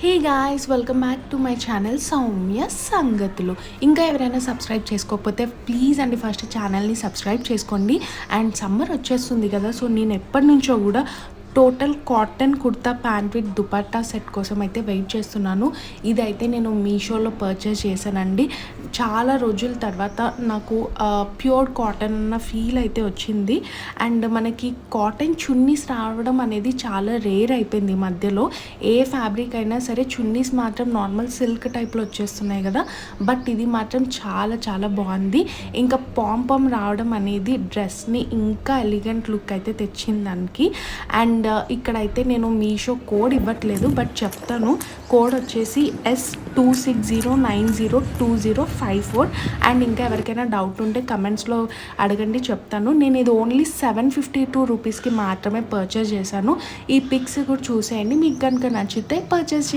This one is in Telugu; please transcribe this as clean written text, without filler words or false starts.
Hey guys, welcome back to my channel Soumya సంగతులు. ఇంకా ఎవరైనా సబ్స్క్రైబ్ చేసుకోకపోతే ప్లీజ్ అండి ఫస్ట్ ఛానల్ని సబ్స్క్రైబ్ చేసుకోండి. అండ్ సమ్మర్ వచ్చేస్తుంది కదా, సో నేను ఎప్పటి నుంచో కూడా total cotton kurta pant with dupatta set కోసం అయితే వెయిట్ చేస్తున్నాను. ఇదైతే నేను మీషోలో పర్చేస్ చేశానండి. చాలా రోజుల తర్వాత నాకు ప్యూర్ కాటన్ అన్న ఫీల్ అయితే వచ్చింది. అండ్ మనకి కాటన్ చున్నీస్ రావడం అనేది చాలా రేర్ అయిపోయింది ఈ మధ్యలో. ఏ ఫ్యాబ్రిక్ అయినా సరే చున్నీస్ మాత్రం నార్మల్ సిల్క్ టైప్లో వచ్చేస్తున్నాయి కదా, బట్ ఇది మాత్రం చాలా చాలా బాగుంది. ఇంకా పాంపమ్ రావడం అనేది డ్రెస్ని ఇంకా ఎలిగెంట్ లుక్ అయితే తెచ్చింది దానికి. అండ్ ఇక్కడైతే నేను మీషో కోడ్ ఇవ్వట్లేదు, బట్ చెప్తాను. కోడ్ వచ్చేసి S260902054. అండ్ ఇంకా ఎవరికైనా డౌట్ ఉంటే కమెంట్స్లో అడగండి, చెప్తాను. నేను ఇది ఓన్లీ 752 రూపీస్కి మాత్రమే పర్చేస్ చేశాను. ఈ పిక్స్ కూడా చూసేయండి, మీకు కనుక నచ్చితే పర్చేస్